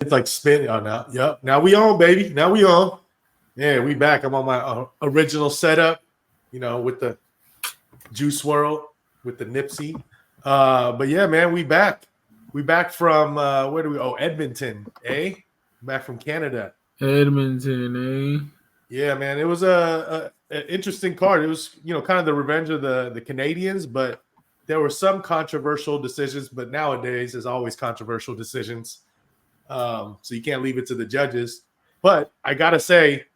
It's like spinning. Oh, now, yep. Now we on, baby. Now we on. Yeah, we back. I'm on my original setup, with the Juice World, with the Nipsey. But yeah, man, we back. We back from where do we? Oh, Edmonton, eh? Back from Canada. Edmonton, eh? Yeah, man. It was a interesting card. It was, kind of the revenge of the Canadians, but there were some controversial decisions. But nowadays, there's always controversial decisions. So you can't leave it to the judges. But I gotta say,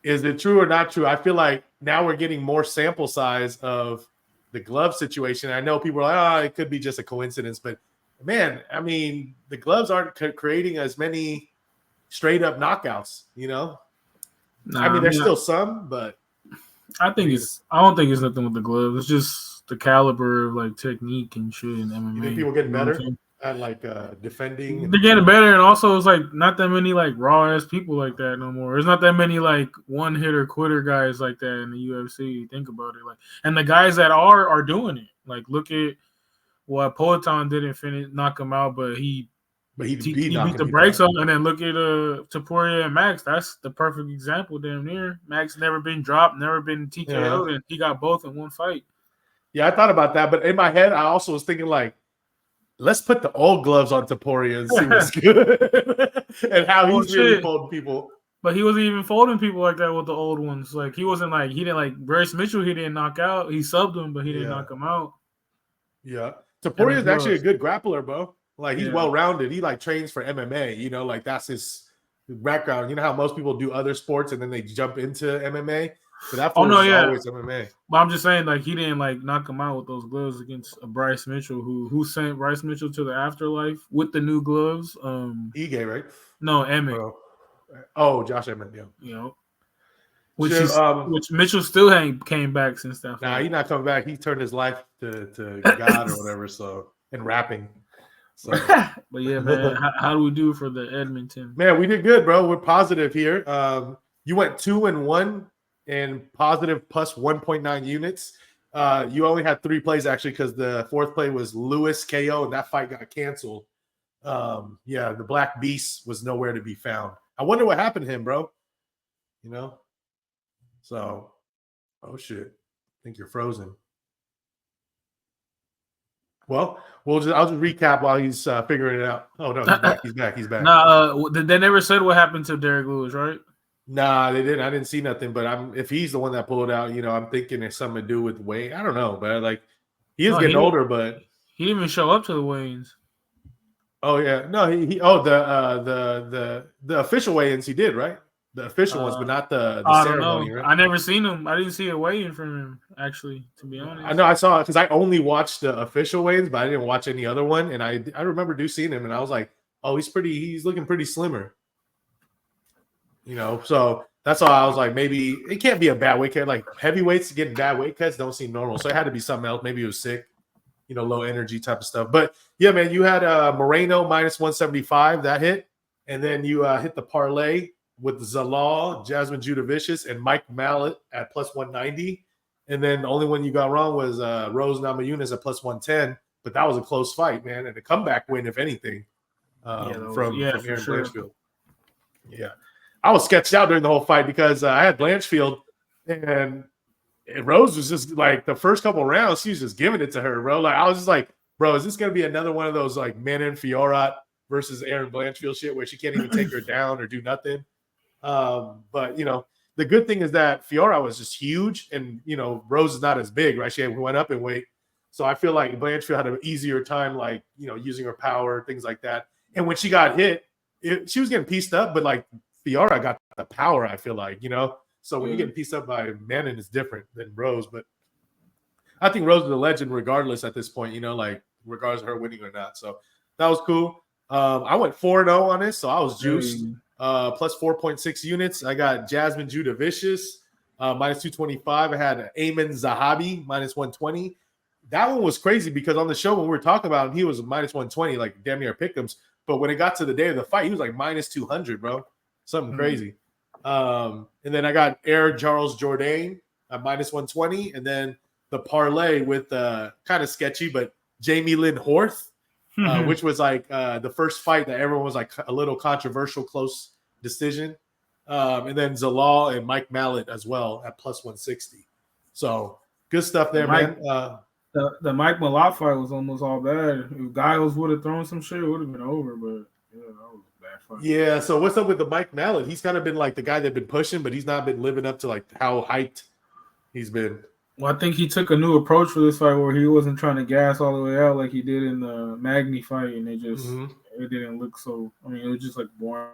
is it true or not true? I feel like now we're getting more sample size of the glove situation. I know people are like, it could be just a coincidence, but man, I mean, the gloves aren't creating as many straight up knockouts, I mean, there's still some, but I think I don't think it's nothing with the gloves. It's just the caliber of like technique and shit in MMA. You think people getting better at like defending? They're getting better, and also it's like not that many like raw ass people like that no more. There's not that many like one hitter quitter guys like that in the UFC. Think about it, like, and the guys that are doing it. Like, look at what Poatan didn't knock him out, but he beat the brakes up, and then look at Topuria and Max. That's the perfect example, damn near. Max never been dropped, never been TKO'd, and he got both in one fight. Yeah, I thought about that, but in my head, I also was thinking like, let's put the old gloves on Topuria and see what's good and how he's really folding people. But he wasn't even folding people like that with the old ones. Like, he didn't like Bryce Mitchell. He didn't knock out. He subbed him, but he didn't knock him out. Yeah, Topuria is actually a good grappler, bro. Like, he's well-rounded. He like trains for MMA. Like that's his background. You know how most people do other sports and then they jump into MMA. But that always MMA. But I'm just saying, like, he didn't like knock him out with those gloves against Bryce Mitchell, who sent Bryce Mitchell to the afterlife with the new gloves. Ige, right? No, Emmett. Oh, Josh Emmett, yeah. Which Mitchell still came back since that. Nah, he's not coming back. He turned his life to God or whatever. So, and rapping. So. But yeah, man, how do we do for the Edmonton? Man, we did good, bro. We're positive here. You went 2-1. And positive plus 1.9 units. You only had 3 plays actually because the 4th play was Lewis KO and that fight got canceled. The Black Beast was nowhere to be found. I wonder what happened to him, bro. So, oh shit, I think you're frozen. Well, I'll just recap while he's figuring it out. Oh no, he's back. He's back. Nah, they never said what happened to Derek Lewis, right? Nah, they didn't. I didn't see nothing. But if he's the one that pulled it out, I'm thinking it's something to do with weight. I don't know, but like he is getting older, but he didn't even show up to the weigh-ins. Oh yeah, no, the official weigh-ins he did, right? The official ones, but not the ceremony. Right? I never seen him. I didn't see a weigh-in from him, actually, to be honest. I know I saw it because I only watched the official weigh-ins, but I didn't watch any other one. And I remember seeing him, and I was like, oh, he's looking pretty slimmer. So that's all I was like, maybe it can't be a bad weight cut. Like heavyweights getting bad weight cuts don't seem normal. So it had to be something else. Maybe he was sick, low energy type of stuff. But yeah, man, you had Moreno minus 175, that hit. And then you hit the parlay with Zalal, Jasmine Judavicius, and Mike Mallet at plus 190. And then the only one you got wrong was Rose Namajunas at plus 110. But that was a close fight, man. And a comeback win, if anything, from Aaron Blanchfield. Yeah. I was sketched out during the whole fight because I had Blanchfield and Rose was just like the first couple of rounds, she was just giving it to her, bro. Like, I was just like, bro, is this going to be another one of those like Manon Fiorot versus Aaron Blanchfield shit where she can't even take her down or do nothing? But, the good thing is that Fiorot was just huge and, Rose is not as big, right? She went up in weight. So I feel like Blanchfield had an easier time, like, using her power, things like that. And when she got hit, she was getting pieced up, but like, Fiora got the power, I feel like, So when you get pieced up by Manon, it's different than Rose. But I think Rose is a legend regardless at this point, like regardless of her winning or not. So that was cool. I went 4-0 on this, so I was juiced. Plus 4.6 units. I got Jasmine Judavicius, minus 225. I had Ayman Zahabi, minus 120. That one was crazy because on the show when we were talking about him, he was minus 120, like damn near pick'ems. But when it got to the day of the fight, he was like minus 200, bro. Something crazy. And then I got Air Charles Jourdain at minus 120. And then the parlay with kind of sketchy, but Jamie Lynn Horth which was like the first fight that everyone was like a little controversial, close decision. And then Zalal and Mike Mallet as well at plus 160. So good stuff there, man. The Mike Malott fight was almost all bad. If Giles would have thrown some shit, it would have been over. But yeah, that was a bad fight. Yeah. So what's up with the Mike Mallet? He's kind of been like the guy they've been pushing, but he's not been living up to like how hyped he's been. Well, I think he took a new approach for this fight where he wasn't trying to gas all the way out like he did in the Magny fight, and it didn't look so. I mean, it was just like boring.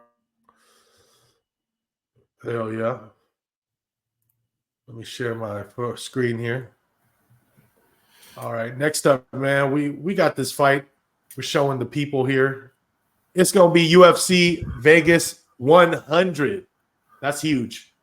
Hell yeah. Let me share my screen here. All right, next up, man, we got this fight. We're showing the people here. It's going to be UFC Vegas 100. That's huge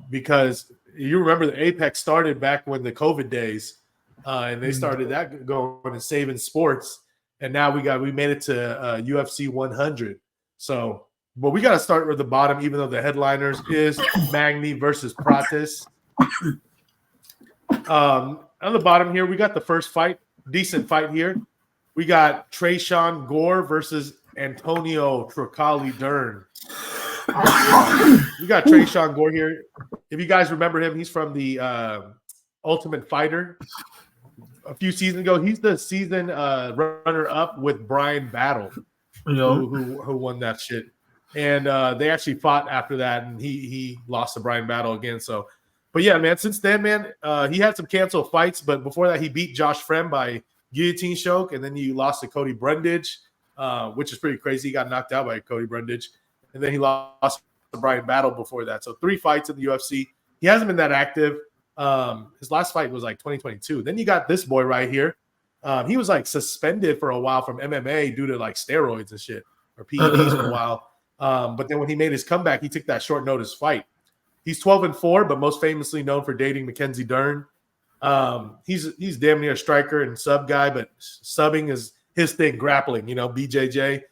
because you remember the Apex started back when the COVID days, and they started that going and saving sports. And now we made it to UFC 100. So, but we got to start with the bottom, even though the headliners is Magny versus Prates. On the bottom here, we got the first fight, decent fight here. We got Tresean Gore versus Antonio Trocali Dern. We got Tresean Gore here. If you guys remember him, he's from the Ultimate Fighter. A few seasons ago, he's the season runner-up with Brian Battle, who won that shit. And they actually fought after that, and he lost to Brian Battle again. So, but yeah, man, since then, man, he had some canceled fights, but before that, he beat Josh Frem by guillotine choke, and then he lost to Cody Brundage, which is pretty crazy. He got knocked out by Cody Brundage, and then he lost to Brian Battle before that. So 3 fights in the UFC. He hasn't been that active. His last fight was like 2022. Then you got this boy right here. He was like suspended for a while from MMA due to like steroids and shit or PEDs for a while. But then when he made his comeback, he took that short notice fight. He's 12-4, but most famously known for dating Mackenzie Dern. He's damn near a striker and sub guy, but subbing is his thing, grappling, BJJ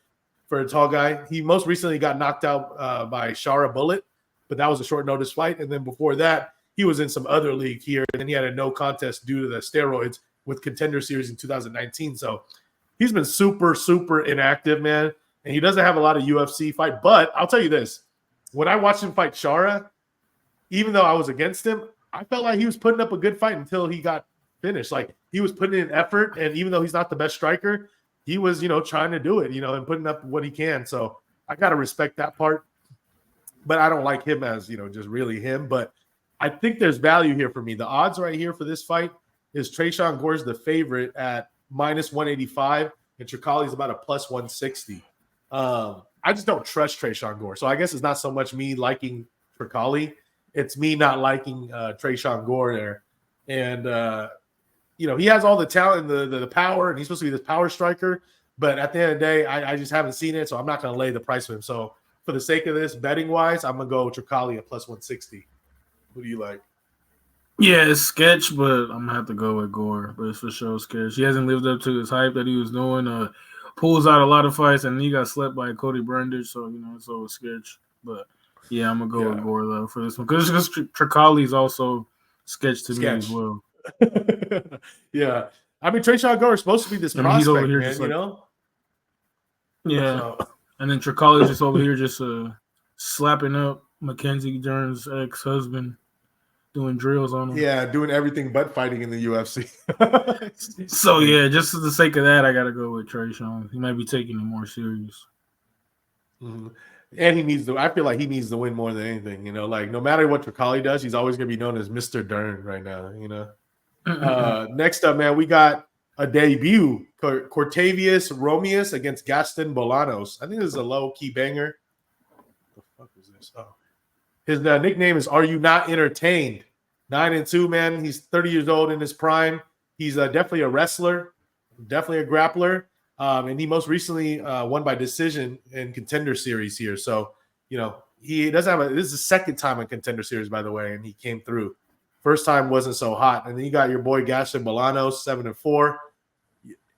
for a tall guy. He most recently got knocked out by Shara Bullet, but that was a short notice fight. And then before that, he was in some other league here, and then he had a no contest due to the steroids with Contender Series in 2019. So he's been super, super inactive, man. And he doesn't have a lot of UFC fight. But I'll tell you this. When I watched him fight Shara, even though I was against him, I felt like he was putting up a good fight until he got finished. Like, he was putting in effort, and even though he's not the best striker, he was, trying to do it, and putting up what he can. So I got to respect that part. But I don't like him as, just really him. But I think there's value here for me. The odds right here for this fight is Tresean Gore's the favorite at minus 185, and Trocali's about a plus 160. I just don't trust Tresean Gore. So I guess it's not so much me liking Trocali. It's me not liking Tresean Gore there. And, he has all the talent and the power, and he's supposed to be this power striker. But at the end of the day, I just haven't seen it, so I'm not going to lay the price with him. So for the sake of this, betting-wise, I'm going to go Trocali at plus 160. Who do you like? Yeah, it's sketch, but I'm going to have to go with Gore. But it's for sure sketch. He hasn't lived up to his hype that he was doing. Pulls out a lot of fights, and he got slept by Cody Brundage, so, it's always sketch. But, yeah, I'm going to go with Gore, though, for this one. Because Trocali is also sketch to me as well. Yeah. I mean, Tresean Gore is supposed to be this prospect, he's over here man, Yeah. So. And then Trocali is just over here just slapping up Mackenzie Dern's ex-husband, doing drills on him. Yeah, doing everything but fighting in the UFC. So, yeah, just for the sake of that, I got to go with Tresean. He might be taking it more serious. Mm-hmm. And I feel like he needs to win more than anything, like no matter what Trocali does, he's always going to be known as Mr. Dern right now, Next up, man, we got a debut, Cortavius Romeus against Gaston Bolanos. I think this is a low-key banger. What the fuck is this? Oh. His nickname is Are You Not Entertained? 9-2, man. He's 30 years old in his prime. He's definitely a wrestler, definitely a grappler. And he most recently won by decision in Contender Series here. So, he doesn't have this is the second time in Contender Series, by the way, and he came through. First time wasn't so hot. And then you got your boy Gaston Bolanos, 7-4.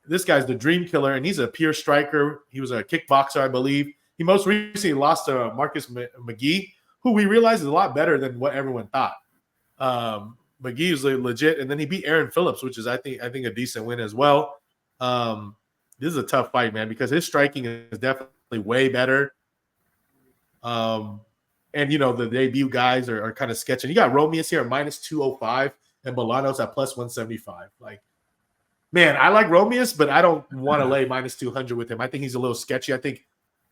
This guy's the dream killer, and he's a pure striker. He was a kickboxer, I believe. He most recently lost to Marcus McGee, who we realize is a lot better than what everyone thought. McGee was legit, and then he beat Aaron Phillips, which is I think a decent win as well. this is a tough fight, man, because his striking is definitely way better. And the debut guys are kind of sketching. You got Romeus here at minus 205 and Bolanos at plus 175. Like, man, I like Romeus, but I don't want to lay minus 200 with him. I think he's a little sketchy. I think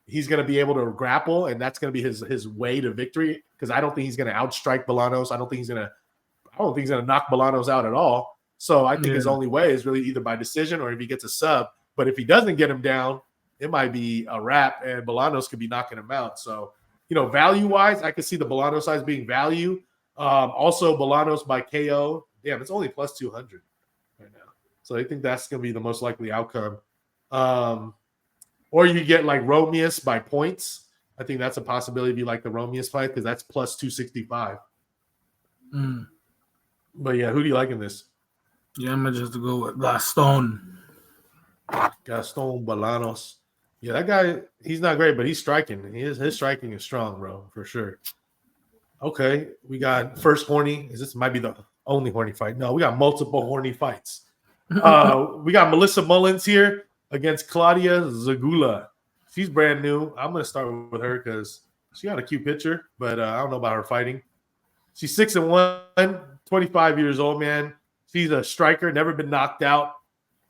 he's going to be able to grapple, and that's going to be his way to victory, because I don't think he's going to outstrike Bolanos. I don't think he's going to knock Bolanos out at all. So I think his only way is really either by decision or if he gets a sub. But if he doesn't get him down, it might be a wrap, and Bolanos could be knocking him out. So, value-wise, I could see the Bolanos size being value. Also, Bolanos by KO. Damn, it's only plus 200 right now. So I think that's going to be the most likely outcome. Or you get like Romeus by points. I think that's a possibility if you like the Romeus fight, because that's plus 265. But yeah, who do you like in this? Yeah, I'm going to just go with Gaston Bolanos. Yeah, that guy, he's not great, but he's striking. His striking is strong, bro, for sure. Okay, we got first horny. This might be the only horny fight. No, we got multiple horny fights. We got Melissa Mullins here against Claudia Zagula. She's brand new. I'm going to start with her because she got a cute picture, but I don't know about her fighting. She's 6-1, 25 years old, man. She's a striker, never been knocked out,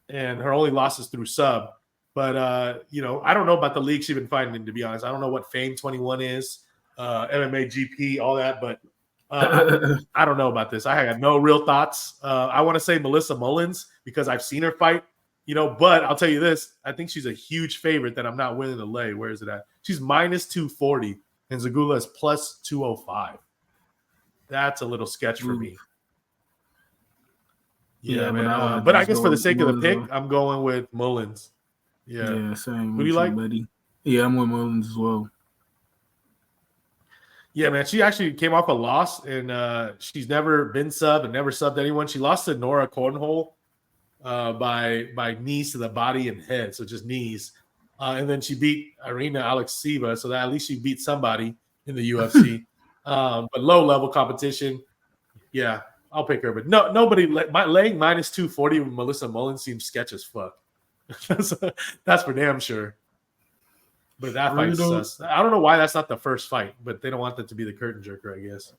and her only loss is through sub. But, I don't know about the league she's been fighting in, to be honest. I don't know what Fame 21 is, MMA GP, all that, but I don't know about this. I have no real thoughts. I want to say Melissa Mullins because I've seen her fight, but I'll tell you this. I think she's a huge favorite that I'm not willing to lay. Where is it at? She's minus 240, and Zagula is plus 205. That's a little sketch for me. Yeah, man. But I guess for the sake of the pick, I'm going with Mullins. Yeah, same. Who do you like, buddy? Yeah, I'm with Mullins as well. Yeah, man. She actually came off a loss, and she's never been subbed and never subbed anyone. She lost to Nora Cornhole by knees to the body and head, so just knees. And then she beat Irina Alekseeva, so that at least she beat somebody in the UFC. But low-level competition, yeah, I'll pick her. But nobody laying minus 240 with Melissa Mullins seems sketch as fuck. That's for damn sure. But that fight sus. I don't know why that's not the first fight, but they don't want that to be the curtain jerker, I guess.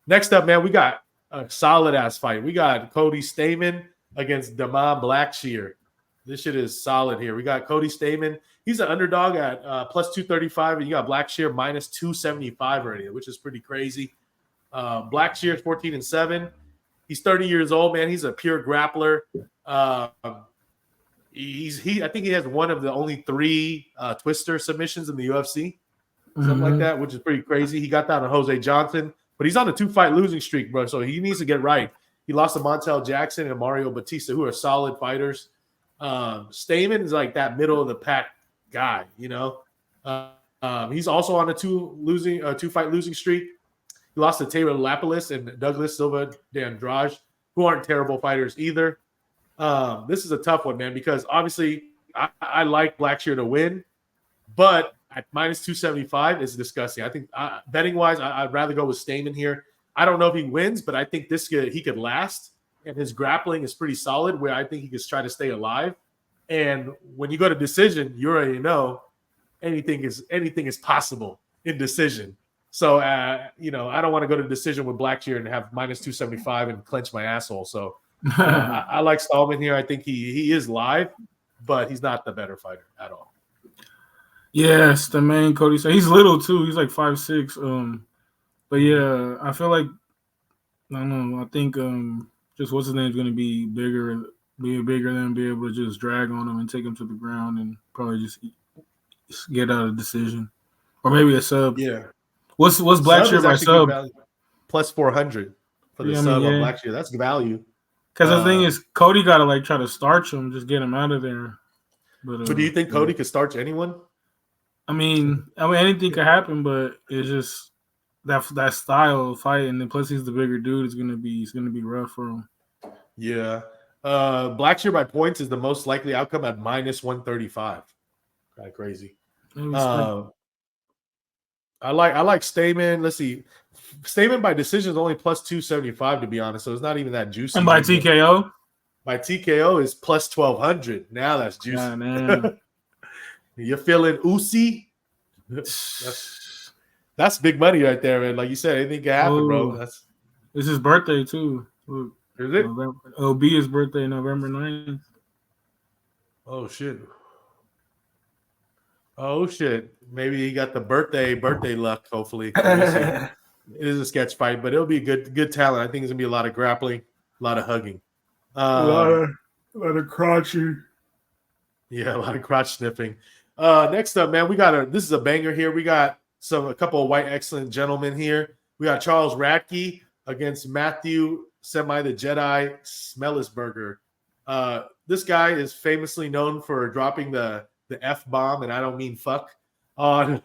Next up, man, we got a solid-ass fight. We got Cody Stamann against Damon Blackshear. This shit is solid here. We got Cody Stamann. He's an underdog at plus 235, and you got Blackshear minus 275 already, which is pretty crazy. Blackshear is 14-7. He's 30 years old, man. He's a pure grappler. I think he has one of the only 3 twister submissions in the UFC, something like that, which is pretty crazy. He got that on Jose Johnson, but he's on a 2-fight losing streak, bro. So he needs to get right. He lost to Montel Jackson and Mario Batista, who are solid fighters. Stamann is like that middle of the pack guy, He's also on a 2-fight losing streak. He lost to Taylor Lapilus and Douglas Silva de Andrade, who aren't terrible fighters either. This is a tough one, man, because obviously I like Blackshear to win, but at minus 275 is disgusting. I think betting wise, I'd rather go with Stamann here. I don't know if he wins, but I think he could last, and his grappling is pretty solid, where I think he could try to stay alive. And when you go to decision, you already know anything is possible in decision. So I don't want to go to decision with Blackshear and have minus 275 and clench my asshole. So. I like Stallman here. I think he is live, but he's not the better fighter at all. Yes, the main Cody. So he's little too. He's like 5'6". But yeah, I feel like I don't know. I think just what's his name's going to be bigger than be able to just drag on him and take him to the ground and probably just get out a decision or maybe a sub. Yeah. What's Blackshear by sub? Plus 400 for the sub on Blackshear. That's value. Because the thing is, Cody got to try to starch him, just get him out of there. But do you think Cody could starch anyone? I mean, anything could happen, but it's just that style of fight, and then plus he's the bigger dude. It's gonna be rough for him. Yeah, Blackshear by points is the most likely outcome at minus 135. Kind of crazy. I like Stamann. Let's see. Stamann by decision is only plus 275, to be honest. So it's not even that juicy. And by TKO? My TKO is plus 1,200. Now that's juicy. Yeah, man. You're feeling Uzi? That's big money right there, man. Like you said, anything can happen, bro. It's his birthday too. Look, is it? It'll be his birthday, November 9th. Oh shit. Oh shit. Maybe he got the birthday luck, hopefully. We'll see. It is a sketch fight, but it'll be good talent. I think it's gonna be a lot of grappling, a lot of hugging. A lot of crotching. Yeah, a lot of crotch sniffing. Next up, man, this is a banger here. We got a couple of white excellent gentlemen here. We got Charles Radke against Matthew Semi the Jedi Smellisberger. This guy is famously known for dropping the F-bomb, and I don't mean fuck, on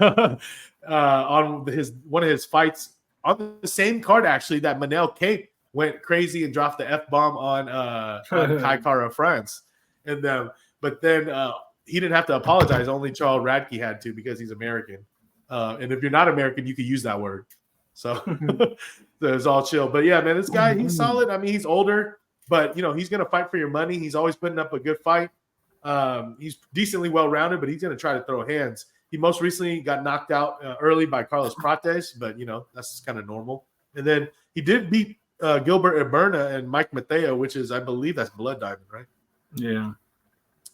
on one of his fights on the same card actually that Manel Cape went crazy and dropped the F-bomb on Kai Kara France. And but then he didn't have to apologize. Only Charles Radke had to because he's American. And if you're not American, you can use that word. So it's all chill. But yeah, man, this guy, he's solid. I mean, he's older, but he's gonna fight for your money. He's always putting up a good fight. He's decently well-rounded, but he's gonna try to throw hands. He most recently got knocked out early by Carlos Prates, but that's kind of normal. And then he did beat Gilbert Iberna and Mike Mateo, which is, I believe, that's Blood Diamond, right? Yeah.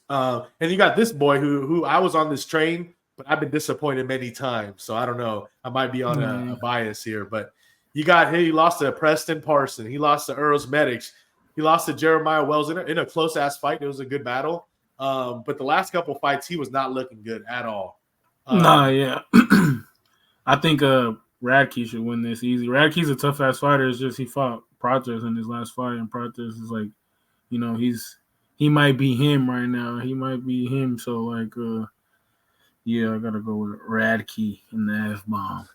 And you got this boy who I was on this train, but I've been disappointed many times. So I don't know. I might be on a bias here, but he lost to Preston Parson. He lost to Earls Medics. He lost to Jeremiah Wells in a close-ass fight. It was a good battle. But the last couple fights, he was not looking good at all. Yeah. I think Radke should win this easy. Radke's a tough-ass fighter. It's just he fought Prates in his last fight, and Prates is like, he might be him right now. He might be him. So, like, yeah, I got to go with Radke in the F-bomb.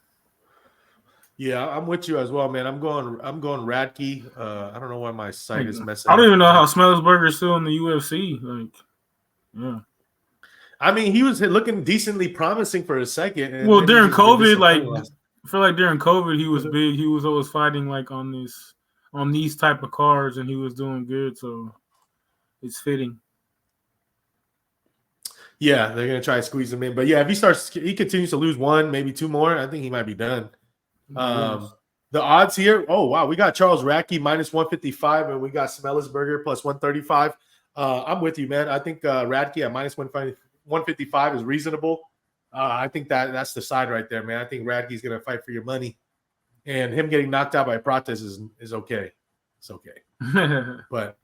Yeah, I'm with you as well, man. I'm going Radke. I don't know why my site is messing up. I don't even know how Smellisberger's still in the UFC. Like, yeah. I mean, he was looking decently promising for a second. And well, during COVID, I feel like during COVID he was big. He was always fighting like on these type of cards, and he was doing good. So it's fitting. Yeah, they're gonna try to squeeze him in, but yeah, if he continues to lose one, maybe two more, I think he might be done. The odds here. Oh wow, we got Charles Radke minus 155, and we got Smellisberger plus 135. I'm with you, man. I think Radke at minus 155 is reasonable. I think that's the side right there, man. I think Radke's gonna fight for your money, and him getting knocked out by Prates is okay. It's okay, but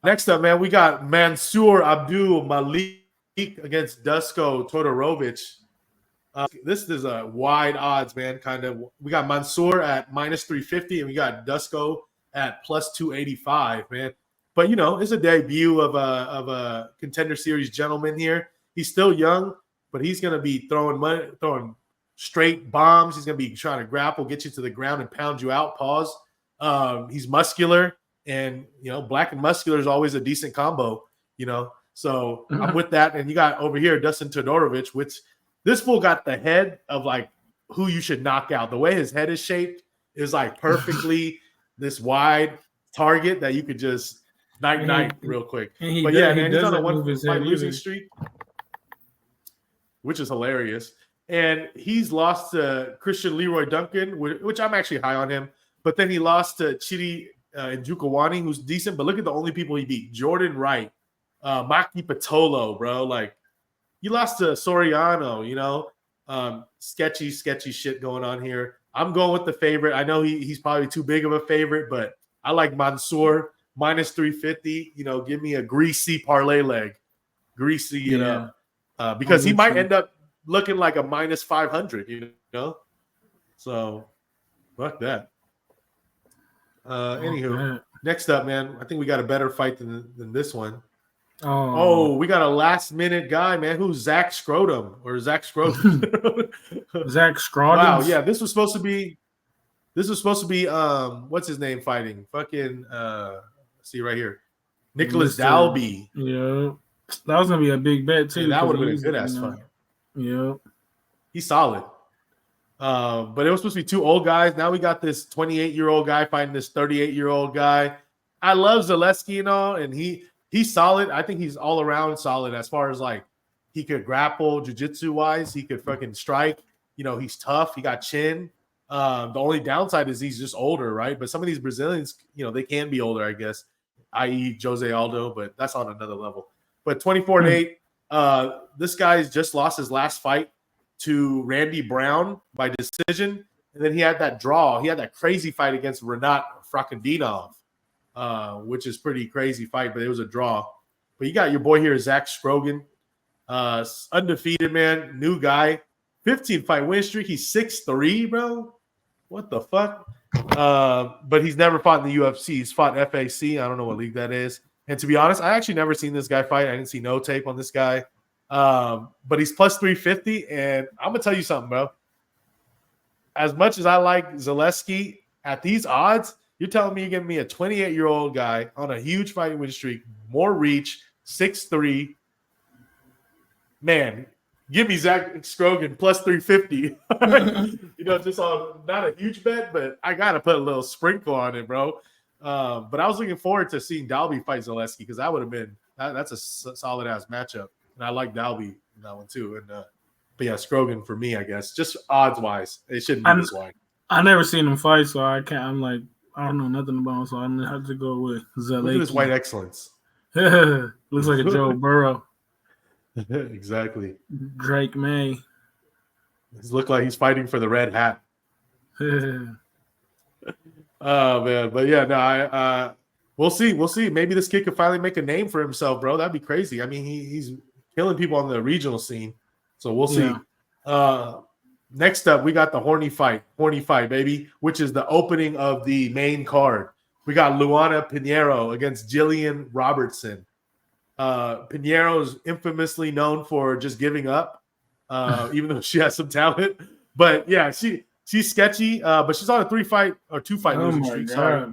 next up, man, we got Mansour Abdul Malik against Dusko Todorovic. This is a wide odds, man. Kind of. We got Mansour at minus 350, and we got Dusko at plus 285, man. But it's a debut of a contender series gentleman here. He's still young, but he's gonna be throwing straight bombs. He's gonna be trying to grapple, get you to the ground, and pound you out. Pause. He's muscular, and black and muscular is always a decent combo. So I'm with that. And you got over here Dustin Todorovic, which this fool got the head of like who you should knock out. The way his head is shaped is like perfectly this wide target that you could just night real quick. But yeah, man, he's on a 1-fight losing streak, which is hilarious. And he's lost to Christian Leroy Duncan, which I'm actually high on him. But then he lost to Chidi Njokuani, who's decent. But look at the only people he beat: Jordan Wright, Maki Patolo, bro. Like, you lost to Soriano, sketchy shit going on here. I'm going with the favorite. I know he's probably too big of a favorite, but I like Mansour minus 350. Give me a greasy parlay leg, greasy it up, because he might end up looking like a minus 500. So fuck that. Anywho, next up, man, I think we got a better fight than this one. Oh, we got a last-minute guy, man. Who's Zach Scrotum or Zach Scrotum? Zach Scrotum. Wow, yeah. This was supposed to be. What's his name fighting? Fucking. See right here, Nicholas Dalby. Yeah, that was gonna be a big bet too. Yeah, that would have been a good ass fight. Yeah, he's solid. But it was supposed to be two old guys. Now we got this 28-year-old guy fighting this 38-year-old guy. I love Zaleski and all, and he's solid. I think he's all around solid as far as like he could grapple jiu-jitsu wise. He could fucking strike. You know, he's tough. He got chin. The only downside is he's just older, right? But some of these Brazilians, you know, they can be older, I guess, i.e. Jose Aldo, but that's on another level. But 24-8, this guy's just lost his last fight to Randy Brown by decision. And then he had that draw. He had that crazy fight against Renat Frankendinov, which is pretty crazy fight, but it was a draw. But you got your boy here, Zach Scrogan, undefeated, man, new guy, 15-fight win streak. He's 6'3", bro. What the fuck? But he's never fought in the UFC. He's fought FAC. I don't know what league that is. And to be honest, I actually never seen this guy fight. I didn't see no tape on this guy. But he's plus 350. And I'm going to tell you something, bro. As much as I like Zaleski, at these odds, you're telling me you're giving me a 28-year-old guy on a huge fight win streak, more reach, 6'3". Man, give me Zach Scrogan plus 350. You know, just on not a huge bet, but I got to put a little sprinkle on it, bro. But I was looking forward to seeing Dalby fight Zaleski because that would have been that's a solid ass matchup. And I like Dalby in that one too. And but yeah, Scrogan for me, I guess, just odds wise, it shouldn't be this wide. I never seen him fight, so I can't. I'm like, I don't know nothing about him, so I'm gonna have to go with Zaleski. Look at this white excellence. Looks like a Joe Burrow. Exactly. Drake May. He look like he's fighting for the red hat. Oh man, but yeah, no, we'll see. We'll see. Maybe this kid could finally make a name for himself, bro. That'd be crazy. I mean, he's killing people on the regional scene. So we'll see. Yeah. Next up, we got the horny fight, baby, which is the opening of the main card. We got Luana Pinheiro against Jillian Robertson. Pinheiro is infamously known for just giving up, even though she has some talent. But yeah, she's sketchy, but she's on a 2-fight losing streak. Sorry.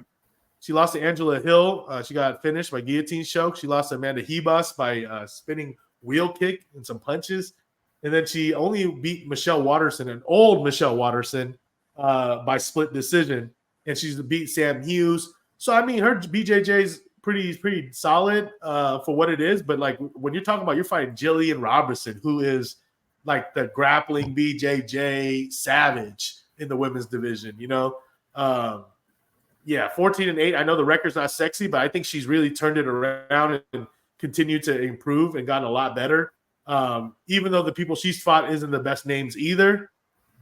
She lost to Angela Hill. She got finished by guillotine choke. She lost to Amanda Hebus by spinning wheel kick and some punches. And then she only beat Michelle Watterson, an old Michelle Watterson, by split decision. And she's beat Sam Hughes. So, I mean, her BJJ's pretty solid for what it is. But, like, when you're talking about you're fighting Jillian Robertson, who is, like, the grappling BJJ savage in the women's division, you know? Yeah, 14-8. I know the record's not sexy, but I think she's really turned it around and continued to improve and gotten a lot better. Even though the people she's fought isn't the best names either.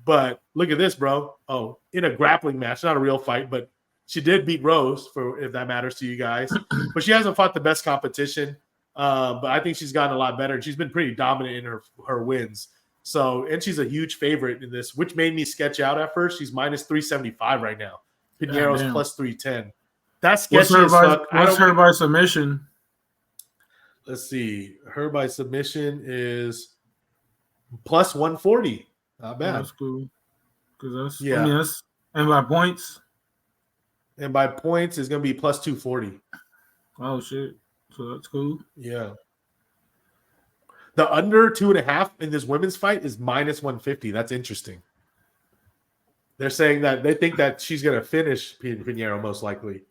But look at this, bro. Oh, in a grappling match, not a real fight, but she did beat Rose, for if that matters to you guys. But she hasn't fought the best competition. But I think she's gotten a lot better, and she's been pretty dominant in her wins. So, and she's a huge favorite in this, which made me sketch out at first. She's minus 375 right now. Pinheiro's plus 310. That's sketchy as fuck. What's her by submission? Let's see. Her by submission is plus 140. Not bad. That's cool. Because I mean, and by points. And by points is going to be plus 240. Oh shit! So that's cool. Yeah. The under 2.5 in this women's fight is minus 150. That's interesting. They're saying that they think that she's going to finish Pinheiro most likely.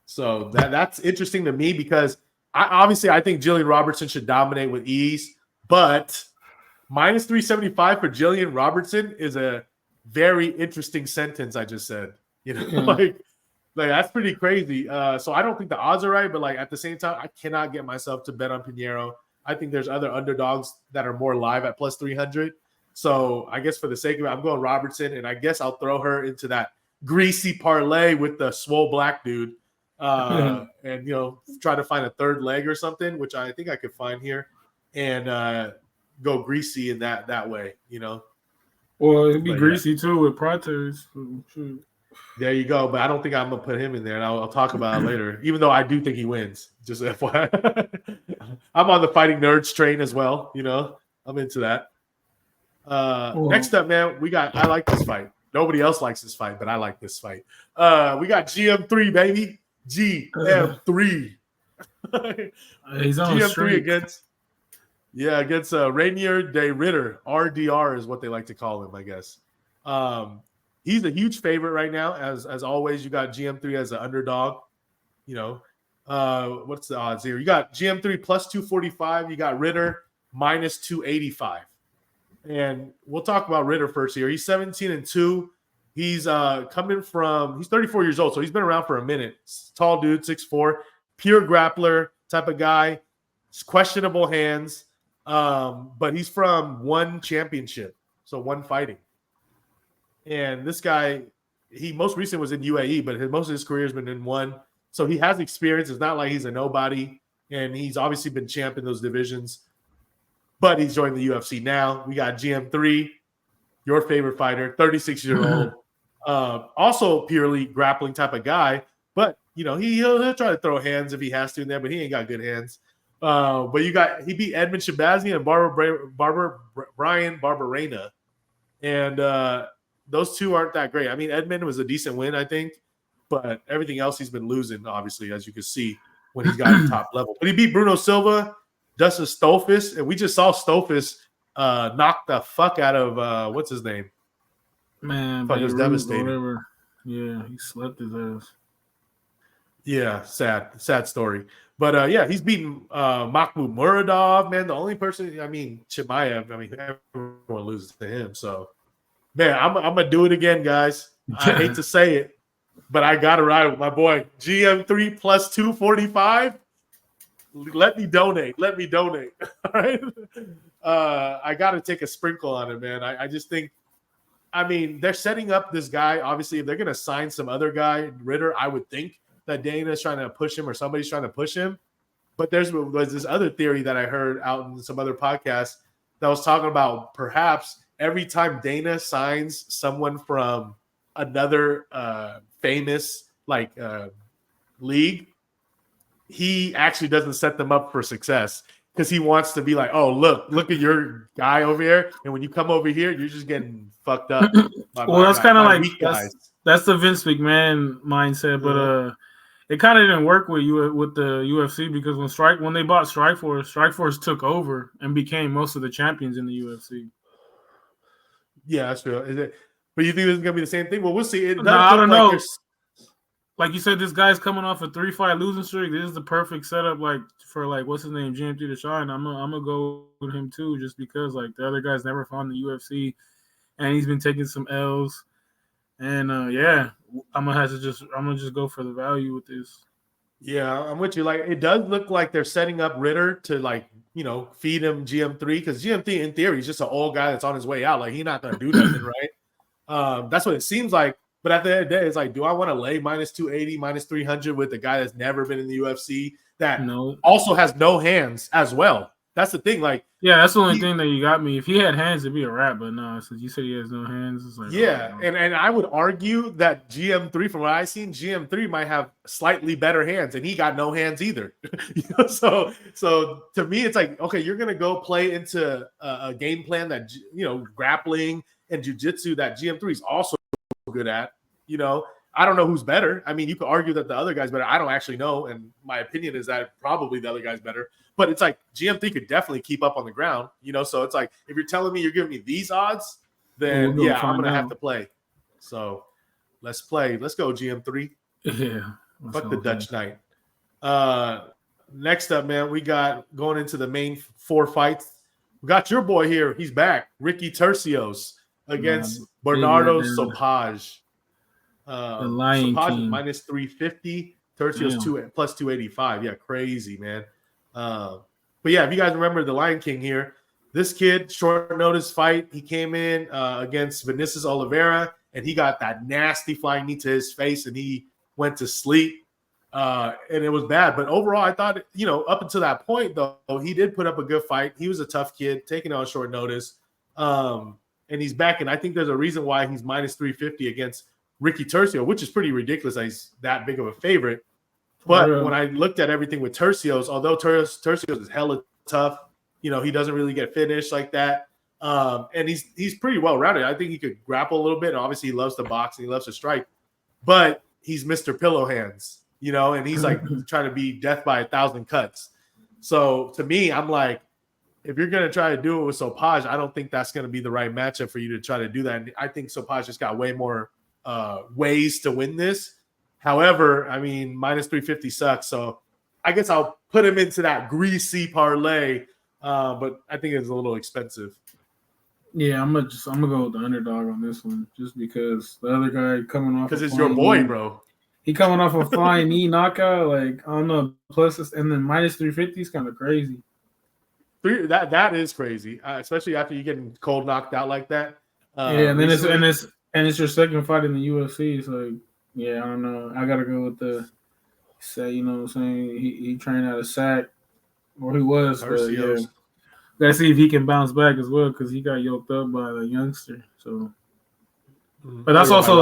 So that's interesting to me because I think Jillian Robertson should dominate with ease, but minus 375 for Jillian Robertson is a very interesting sentence I just said. You know, like that's pretty crazy. So I don't think the odds are right, but like at the same time, I cannot get myself to bet on Pinheiro. I think there's other underdogs that are more live at plus 300. So I guess for the sake of it, I'm going Robertson, and I guess I'll throw her into that greasy parlay with the swole black dude. And try to find a third leg or something, which I think I could find here, and go greasy in that way, you know. Well, it'd be greasy too with Prates. There you go, but I don't think I'm gonna put him in there, and I'll talk about it later. Even though I do think he wins, just FYI. I'm on the fighting nerds train as well, you know. I'm into that. Next up, man, I like this fight. Nobody else likes this fight, but I like this fight. We got GM3, baby. GM3. He's on GM3 against Rainier de Ritter. RDR is what they like to call him, I guess. He's a huge favorite right now. As always, you got GM3 as an underdog. What's the odds here? You got GM3 plus 245. You got Ritter minus 285. And we'll talk about Ritter first here. He's 17-2. He's he's 34 years old, so he's been around for a minute. Tall dude, 6'4", pure grappler type of guy. It's questionable hands, but he's from one championship, so one fighting. And this guy, he most recent was in UAE, but most of his career has been in one. So he has experience. It's not like he's a nobody, and he's obviously been champ in those divisions. But he's joined the UFC now. We got GM3, your favorite fighter, 36-year-old, also purely grappling type of guy. But he'll try to throw hands if he has to in there, but he ain't got good hands. But he beat Edmund Shabazian and Brian Barberena, and those two aren't that great. I mean, Edmund was a decent win, I think, but everything else he's been losing, obviously, as you can see when he's got top level. But he beat Bruno Silva, Dustin Stolfus, and we just saw Stolfus knock the fuck out of what's his name? Man, it was devastating. Whatever. Yeah, he slept his ass. Yeah, sad story. But he's beaten Mahmoud Muradov, man. The only person, Chimaev, everyone loses to him. So, man, I'm gonna do it again, guys. I hate to say it, but I gotta ride with my boy GM3 plus 245. Let me donate. All right. I got to take a sprinkle on it, man. I just think, they're setting up this guy. Obviously, if they're going to sign some other guy, Ritter, I would think that Dana's trying to push him or somebody's trying to push him. But there's this other theory that I heard out in some other podcasts that was talking about perhaps every time Dana signs someone from another famous league, he actually doesn't set them up for success because he wants to be like, oh, look at your guy over here. And when you come over here, you're just getting fucked up. That's kind of like that's the Vince McMahon mindset. But it kind of didn't work with the UFC because when they bought Strikeforce took over and became most of the champions in the UFC. Yeah, that's true. Is it? But you think this is gonna be the same thing? Well, we'll see. I don't know. Like you said, this guy's coming off a 3-fight losing streak. This is the perfect setup, for what's his name, GM3 to shine. I'm gonna go with him too, just because the other guy's never found the UFC, and he's been taking some L's. And I'm gonna just go for the value with this. Yeah, I'm with you. It does look like they're setting up Ritter to feed him GM3 because GM3 in theory is just an old guy that's on his way out. He's not gonna do nothing, right? That's what it seems like. But at the end of the day, it's do I want to lay minus 280, minus 300 with a guy that's never been in the UFC that also has no hands as well? That's the thing. That's the only thing that you got me. If he had hands, it'd be a wrap. But no, since you said he has no hands, it's and I would argue that GM3, from what I've seen, GM3 might have slightly better hands, and he got no hands either. So to me, it's okay, you're gonna go play into a game plan that grappling and jiu-jitsu that GM3 is also good at. I don't know who's better. You could argue that the other guy's better. I don't actually know, and my opinion is that probably the other guy's better. But it's GM3 could definitely keep up on the ground. So it's if you're telling me you're giving me these odds, then I'm gonna have to play. So let's play. Let's go GM3. Yeah. Fuck the Dutch Knight. Next up, man, we got going into the main 4 fights. We got your boy here. He's back, Ricky Tercios against Bernardo Sopaj. The Lion Sopaj King. minus 350, Tercios plus 285. Yeah, crazy, man. But yeah, if you guys remember the Lion King here, this kid, short notice fight, he came in against Vinicius Oliveira, and he got that nasty flying knee to his face, and he went to sleep. And it was bad. But overall, I thought, up until that point, though, he did put up a good fight. He was a tough kid, taking on short notice. And he's back, and I think there's a reason why he's minus 350 against Ricky Tercio, which is pretty ridiculous that he's that big of a favorite. But when I looked at everything with Tercios, although Tercios is hella tough, he doesn't really get finished like that. And he's pretty well-rounded. I think he could grapple a little bit. Obviously, he loves to box and he loves to strike. But he's Mr. Pillow Hands, and he's trying to be death by 1,000 cuts. So to me, I'm if you're going to try to do it with Sopaj, I don't think that's going to be the right matchup for you to try to do that. And I think Sopaj just got way more ways to win this However, I mean, minus 350 sucks. So I guess I'll put him into that greasy parlay, but I think it's a little expensive. Yeah, I'm gonna go with the underdog on this one, just because the other guy coming off because it's your boy, bro. He coming off a flying knee knockout, like I don't know, plus and then minus 350 is kind of crazy. That is crazy, especially after you getting cold knocked out like that. Yeah, and then it's your second fight in the UFC. It's like, yeah, I don't know. I gotta go with the say, you know what I'm saying? He trained out of SAC, or he was, but yeah. Gotta see if he can bounce back as well, because he got yoked up by the youngster. So, but that's also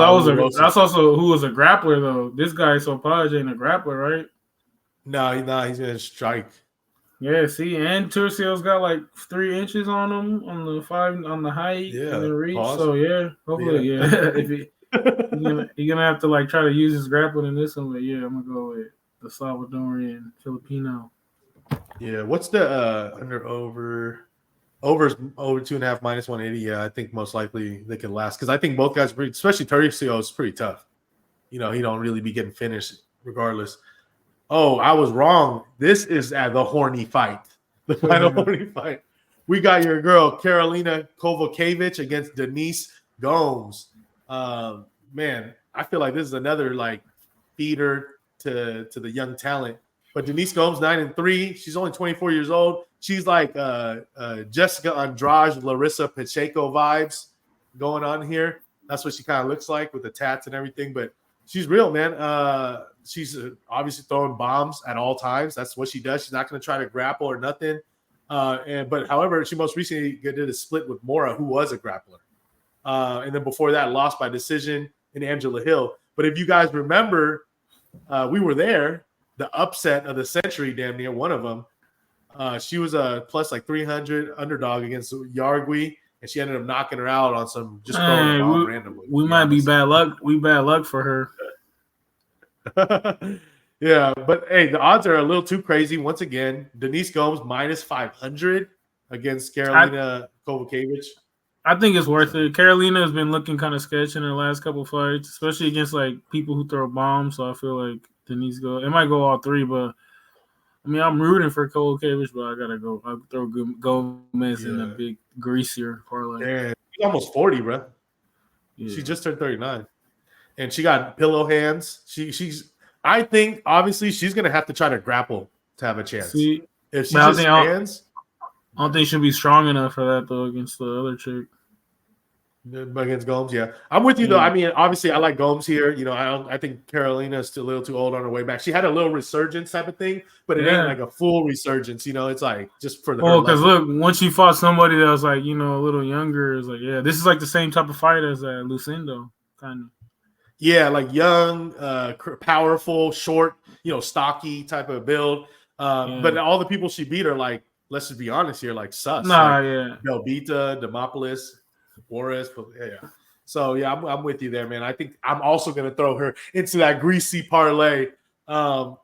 who was a grappler though. This guy Sopaj ain't a grappler, right? No, he's gonna strike. Yeah, see, and Turcio's got like 3 inches on him on the height and the reach. Pause. So yeah, hopefully, if he's gonna have to like try to use his grappling in this one, but yeah, I'm gonna go with the Salvadorian Filipino. Yeah, what's the over's over 2.5 minus 180? Yeah, I think most likely they can last because I think both guys, especially Turcio, is pretty tough. You know, he don't really be getting finished regardless. Oh, I was wrong. This is the horny fight. The final horny fight. We got your girl, Karolina Kowalkiewicz against Denise Gomes. Man, I feel like this is another like feeder to the young talent. But Denise Gomes, 9-3. She's only 24 years old. She's like Jessica Andrade, Larissa Pacheco vibes going on here. That's what she kind of looks like with the tats and everything. But she's real, man. She's obviously throwing bombs at all times. That's what she does. She's not going to try to grapple or nothing. But however, she most recently did a split with Mora, who was a grappler. And then before that, lost by decision in Angela Hill. But if you guys remember, we were there. The upset of the century, damn near one of them. She was a plus like 300 underdog against Yargui. And she ended up knocking her out on some just throwing a bomb randomly. We might be bad luck. We bad luck for her. Yeah, but hey, the odds are a little too crazy. Once again, Denise Gomes minus 500 against Karolina Kowalkiewicz. I think it's worth it. Karolina has been looking kind of sketchy in her last couple of fights, especially against like people who throw bombs. So I feel like Denise Gomes. It might go all three, but I mean, I'm rooting for Kowalkiewicz, but I gotta go. I'll throw Gomez in a big greasier parlay. Yeah, she's almost 40, bro. Yeah. She just turned 39, and she got pillow hands. She's. I think obviously she's gonna have to try to grapple to have a chance. See, if she just stands, I don't think she'll be strong enough for that though against the other chick. Against Gomes, yeah, I'm with you though. I mean, obviously, I like Gomes here. You know, I think Karolina is still a little too old on her way back. She had a little resurgence type of thing, but it ain't like a full resurgence. You know, it's like just for the. Oh, because look, once she fought somebody that was like, you know, a little younger, it's like, yeah, this is like the same type of fight as Lucindo, kind of. Yeah, like young, powerful, short, you know, stocky type of build. But all the people she beat are like, let's just be honest here, like sus. Nah, like yeah. Belbita, Demopoulos, Juarez. Yeah. So, yeah, I'm with you there, man. I think I'm also going to throw her into that greasy parlay. The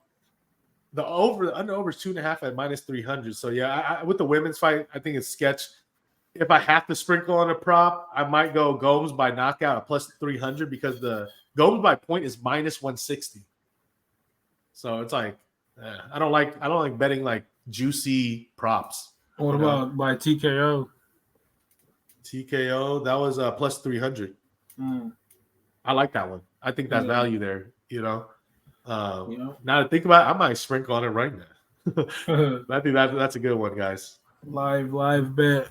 under-over is 2.5 at minus 300. So, yeah, with the women's fight, I think it's sketch. If I have to sprinkle on a prop, I might go Gomes by knockout at plus 300 because the Gomes by point is minus 160. So it's like I don't like betting like juicy props. What about by TKO? TKO, that was plus 300. I like that one. I think that's value there. You know, now to think about it, I might sprinkle on it right now. I think that's a good one, guys. Live bet.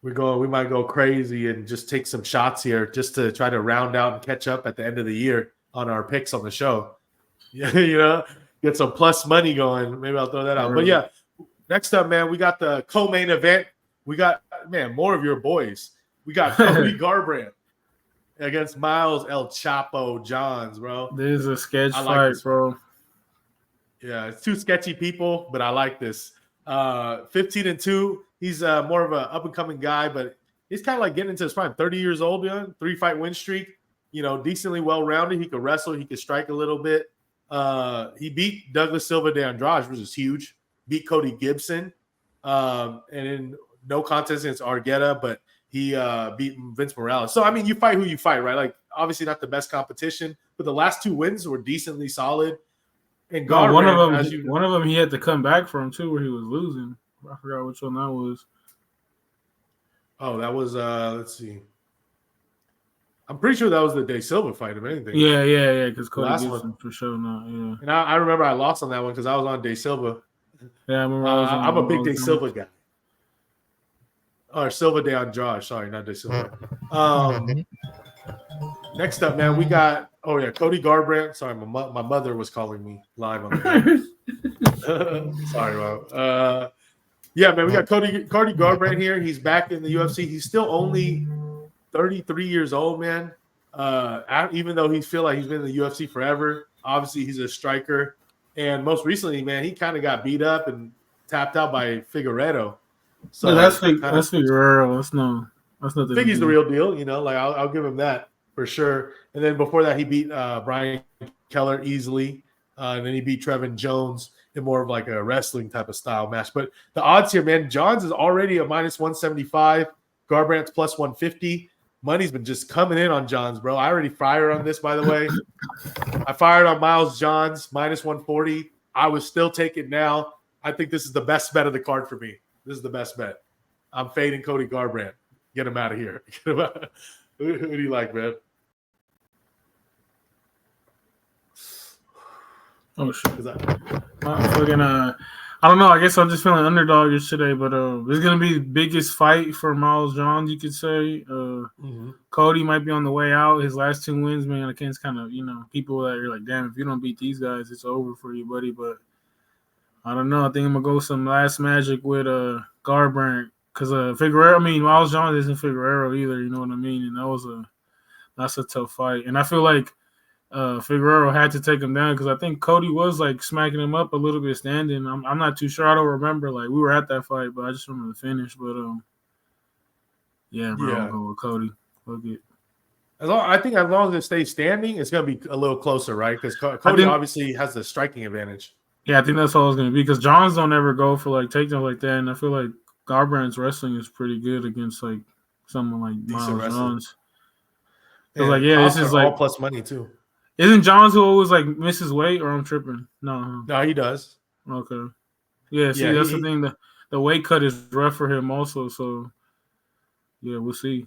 We might go crazy and just take some shots here just to try to round out and catch up at the end of the year on our picks on the show. Yeah, you know, get some plus money going. Maybe I'll throw that out. But yeah, next up, man, we got the co-main event. We got, man, more of your boys. We got Cody Garbrandt against Miles El Chapo Johns, bro. This is a sketch fight, bro. Yeah, it's two sketchy people, but I like this. 15-2. He's more of an up-and-coming guy, but he's kind of like getting into his prime. 30 years old, 3-fight win streak. You know, decently well-rounded. He could wrestle. He could strike a little bit. He beat Douglas Silva de Andrade, which is huge. Beat Cody Gibson. And in no contest against Argueta, but he beat Vince Morales. So I mean, you fight who you fight, right? Like obviously not the best competition, but the last 2 wins were decently solid. And one of Garbrandt, them he had to come back from too, where he was losing. I forgot which one that was. Oh, that was let's see. I'm pretty sure that was the De Silva fight, if anything. Yeah. Because Cody Last Gibson one. for sure not. Yeah. And I remember I lost on that one because I was on De Silva. Yeah, I remember. I'm a big De Silva guy. Or Silva de Andrade. Sorry, not De Silva. Next up, man, we got Cody Garbrandt. Sorry, my mother was calling me live on the Sorry, Mom. Yeah, man, we got Cody Garbrandt here. He's back in the UFC. He's still only 33 years old, man. Even though he feel like he's been in the UFC forever, obviously he's a striker. And most recently, man, he kind of got beat up and tapped out by Figueiredo. So that's Figueiredo. That's nothing. Figgy's the real deal, like I'll give him that for sure. And then before that, he beat Brian Keller easily. And then he beat Trevin Jones in more of like a wrestling type of style match. But the odds here, man, Johns is already a minus 175. Garbrandt's plus 150. Money's been just coming in on Johns, bro. I already fired on this, by the way. I fired on Miles Johns, minus 140. I would still take it now. I think this is the best bet of the card for me. This is the best bet. I'm fading Cody Garbrandt. Get him out of here. Who do you like, man? Oh shit! I don't know. I guess I'm just feeling underdog today, but it's gonna be the biggest fight for Miles Johns, you could say. Cody might be on the way out. His last 2 wins, man, against kind of people that are like, damn, if you don't beat these guys, it's over for you, buddy. But I don't know. I think I'm gonna go some last magic with Garbrandt because Figueiredo. I mean, Miles Johns isn't Figueiredo either. You know what I mean? And that's a tough fight. And I feel like Figueiredo had to take him down because I think Cody was like smacking him up a little bit standing. I'm not too sure. I don't remember. Like we were at that fight, but I just remember the finish. But I'll go with Cody. Fuck it. I think as long as it stays standing, it's gonna be a little closer, right? Because Cody obviously has the striking advantage. Yeah, I think that's all it's gonna be because Johns don't ever go for like takedowns like that, and I feel like Garbrandt's wrestling is pretty good against like someone like Miles Johns. This is like all plus money too. Isn't Johns who always like misses weight, or I'm tripping? No, he does. Okay. Yeah, see, that's the thing. The weight cut is rough for him also. So, yeah, we'll see.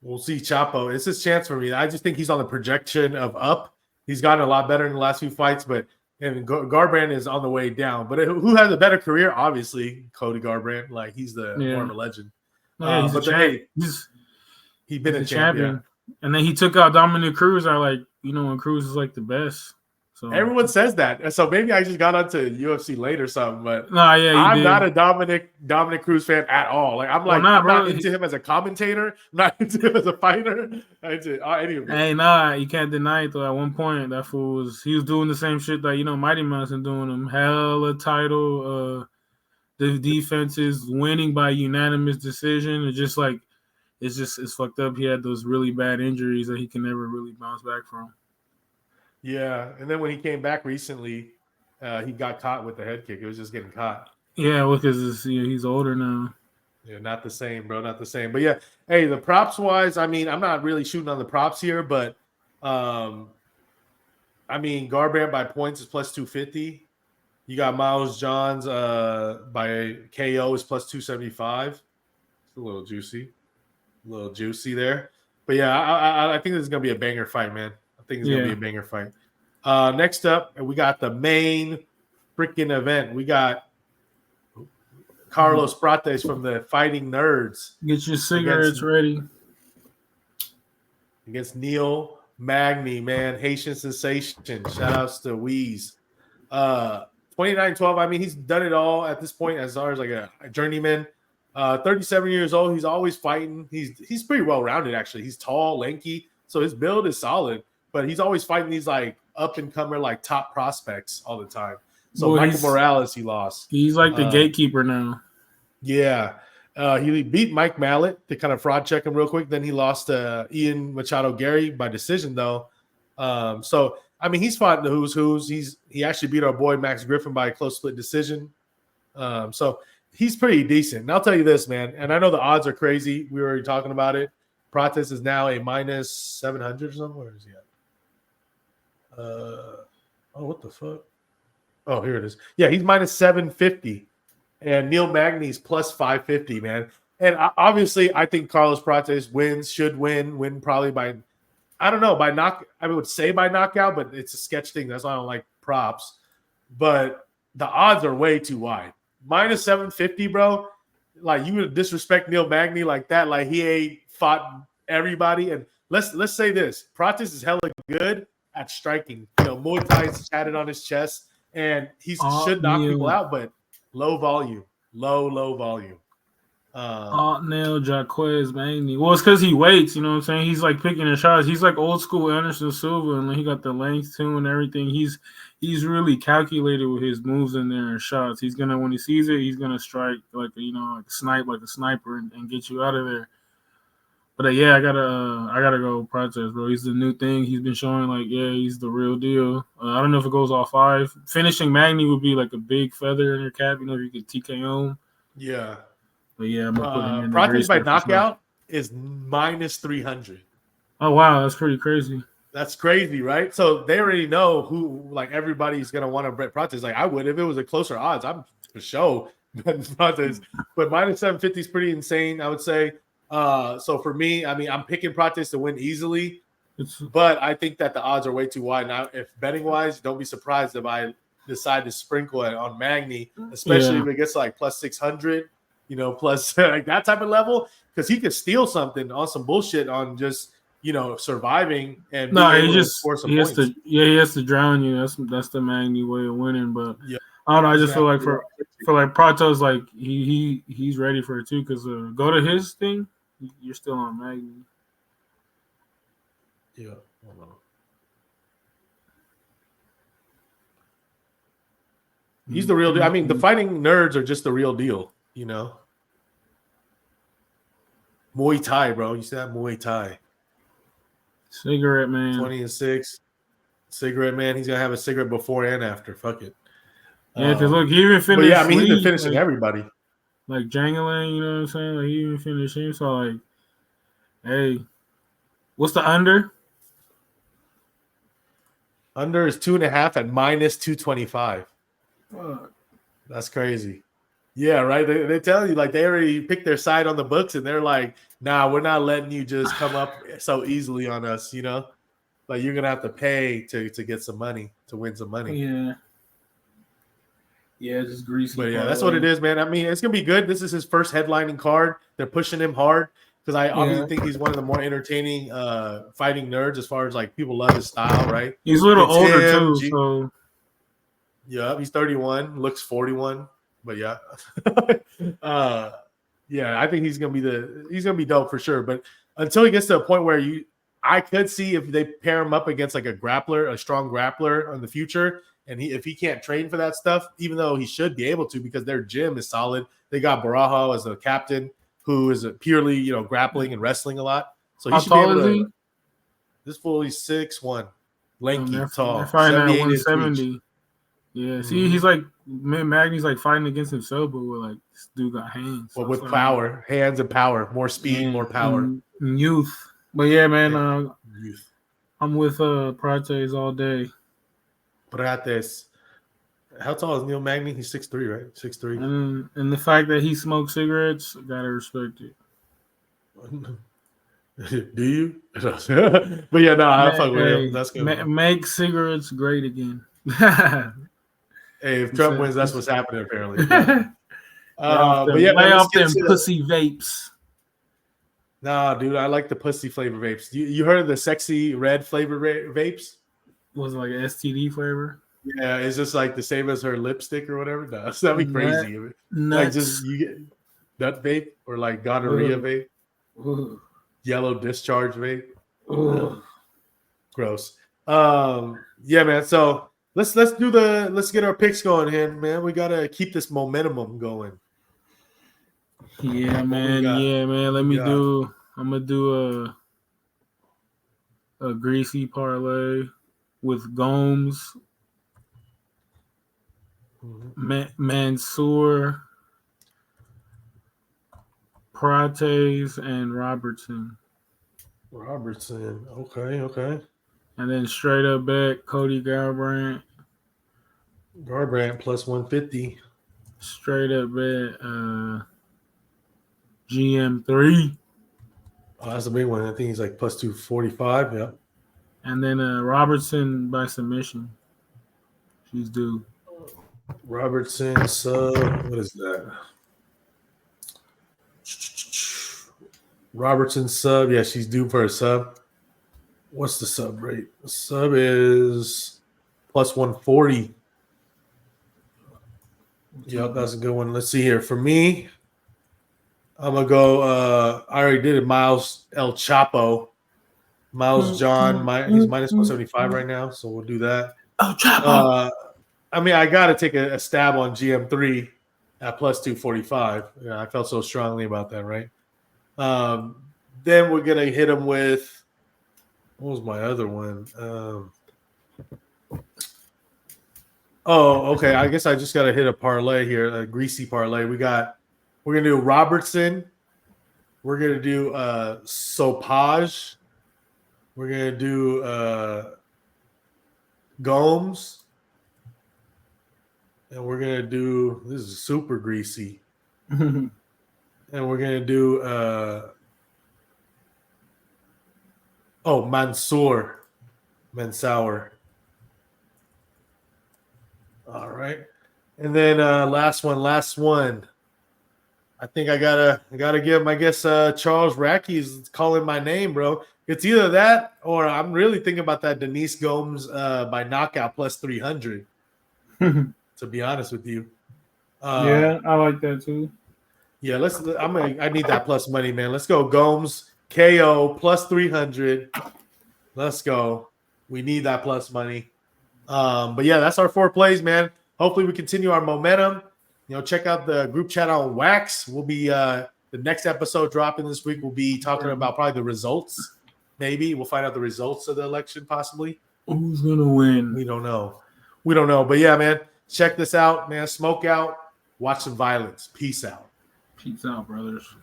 We'll see, Chapo. It's his chance for me. I just think he's on the projection of up. He's gotten a lot better in the last few fights, but Garbrandt is on the way down. But who has a better career? Obviously, Cody Garbrandt. Like he's the more of a legend. He's a champion. He's been a champion. Yeah. And then he took out Dominic Cruz. When Cruz is like the best. So everyone says that. So maybe I just got onto UFC late or something. But I'm not a Dominic Cruz fan at all. Like I'm I'm not into him as a commentator. I'm not into him as a fighter. Not into any of it. Hey, you can't deny it though. At one point, that fool was doing the same shit that Mighty Mouse and doing him. Hella title. The defense is winning by unanimous decision. It's fucked up. He had those really bad injuries that he can never really bounce back from. Yeah, and then when he came back recently, he got caught with the head kick. It was just getting caught. Yeah, because he's older now. Yeah, not the same, bro. Not the same. But yeah, hey, the props wise, I mean, I'm not really shooting on the props here, but Garbrandt by points is plus 250. You got Miles Johns by KO is plus 275. It's a little juicy. There. But yeah, I think this is going to be a banger fight, man. I think it's going to be a banger fight. Next up, we got the main freaking event. We got Carlos Prates from the Fighting Nerds. Get your cigarettes ready. Against Neil Magny, man. Haitian sensation. Shout outs to Weeze. 29-12. I mean, he's done it all at this point as far as like a journeyman. 37 years old. He's always fighting. He's pretty well rounded actually. He's tall, lanky, so his build is solid. But he's always fighting these like up and comer like top prospects all the time. So Michael Morales, he lost. He's like the gatekeeper now. Yeah, he beat Mike Mallet to kind of fraud check him real quick. Then he lost to Ian Machado Gary by decision though. So I mean, he's fought the who's. He actually beat our boy Max Griffin by a close split decision. So he's pretty decent. And I'll tell you this, man. And I know the odds are crazy. We were already talking about it. Prates is now a minus 700 or something. Where is he at? Oh, what the fuck? Oh, here it is. Yeah, he's minus 750. And Neil Magny's plus 550, man. And obviously, I think Carlos Prates should win probably by, I don't know, by knock. I would say by knockout, but it's a sketch thing. That's why I don't like props. But the odds are way too wide. Minus 750, bro. Like, you would disrespect Neil Magny like that. Like, he ain't fought everybody. And let's say this: Prates is hella good at striking. You know, Muay Thai's tatted on his chest, and he should knock people out, but low volume. Nail Jaquez Magny. Well, it's because he waits, you know what I'm saying? He's like picking his shots. He's like old school Anderson Silva, and he got the length too and everything. He's really calculated with his moves in there and shots. He's gonna, when he sees it, he's gonna strike like like a sniper and get you out of there. But yeah, I gotta go Prates, bro. He's the new thing. He's been showing like, yeah, he's the real deal. I don't know if it goes all 5. Finishing Magny would be like a big feather in your cap. You know, if you could TKO him. Yeah. But yeah, I'm gonna put him in. Prates by knockout is minus 300. Oh wow, that's pretty crazy. That's crazy, right? So they already know who, like, everybody's gonna want to bet Prates. Like, I would if it was a closer odds. I'm for sure betting Prates, but minus 750 is pretty insane, I would say. So for me, I mean, I'm picking Prates to win easily, but I think that the odds are way too wide. Now, if betting wise, don't be surprised if I decide to sprinkle it on Magny, especially if it gets like plus 600. You know, plus like that type of level, because he could steal something on some bullshit on just, you know, surviving and he has to drown you. That's the Magny way of winning. But I don't know. I just feel like for like Prates, like he's ready for it too. Because go to his thing, you're still on Magny. Yeah. Hold on. He's the real deal. I mean, the fighting nerds are just the real deal. You know, Muay Thai, bro. You see that Muay Thai? Cigarette man. 20-6. Cigarette man. He's gonna have a cigarette before and after. Fuck it. Yeah, because look, he even finished. Yeah, I mean, he's been finishing everybody. Like Jangling, you know what I'm saying? Like, he even finished him. So like, hey, what's the under? Under is 2.5 at minus 225. Fuck. That's crazy. Yeah, right. They tell you, like, they already picked their side on the books, and they're like, "Nah, we're not letting you just come up so easily on us." You know, like, you're gonna have to pay to get some money, to win some money. Yeah, just greasy. But yeah, that's what it is, man. I mean, it's gonna be good. This is his first headlining card. They're pushing him hard because I obviously think he's one of the more entertaining fighting nerds as far as like people love his style, right? He's a little older too, so yeah, he's 31, looks 41. But yeah, I think he's gonna be dope for sure. But until he gets to a point where I could see if they pair him up against like a strong grappler in the future, and if he can't train for that stuff, even though he should be able to because their gym is solid. They got Barajo as a captain who is purely grappling and wrestling a lot. So he should be able to. This fool is 6'1", lanky, tall, 170. Yeah, see, he's like Magny's like fighting against himself, but with like this dude got hands. But with power, hands and power, more speed, more power, and youth. But yeah, man, youth. I'm with Prates all day. Prates. How tall is Neil Magny? He's 6'3", right? 6'3". And the fact that he smokes cigarettes, gotta respect it. Do you? But yeah, no, I fuck with him. That's good. Make cigarettes great again. Hey, if Trump wins, that's what's happening apparently. But yeah, lay off them pussy vapes. Nah, dude, I like the pussy flavor vapes. You heard of the sexy red flavor vapes? Was it like an STD flavor? Yeah, it's just like the same as her lipstick or whatever. No, that'd be crazy. Nuts. Like just you get nut vape or like gonorrhea vape, yellow discharge vape. Gross. Yeah, man. So let's get our picks going here, man. We gotta keep this momentum going. Yeah, man. I'm gonna do a greasy parlay with Gomes, Mansoor, Prates and Robertson. Robertson. Okay. And then straight up bet Cody Garbrandt. Garbrandt plus 150. Straight up bet GM3. Oh, that's a big one. I think he's like plus 245. Yeah. And then Robertson by submission. She's due. Robertson sub. What is that? Robertson sub. Yeah, she's due for a sub. What's the sub rate? The sub is plus 140. Yep, that's a good one. Let's see here. For me, I'm gonna go. I already did it. Miles El Chapo, Miles John. He's minus 175 right now, so we'll do that. El Chapo. I mean, I got to take a stab on GM3 at plus 245. Yeah, I felt so strongly about that, right? Then we're gonna hit him with. What was my other one? Okay. I guess I just got to hit a parlay here, a greasy parlay. We're gonna do Robertson. We're gonna do Sopage. We're gonna do Gomes, and we're gonna do. This is super greasy, and we're gonna do. Mansour. All right. And then last one. I think I gotta give him, I guess Charles Rackey's calling my name, bro. It's either that or I'm really thinking about that Denise Gomes by knockout plus 300. To be honest with you. Yeah, I like that too. Yeah, I need that plus money, man. Let's go Gomes. KO plus 300. Let's go. We need that plus money. But yeah, that's our 4 plays, man. Hopefully we continue our momentum. Check out the group chat on Wax. We'll be the next episode dropping this week. We'll be talking about probably the results. Maybe we'll find out the results of the election, possibly. Who's gonna win? We don't know. But yeah, man, check this out, man. Smoke out. Watch some violence. Peace out. Peace out, brothers.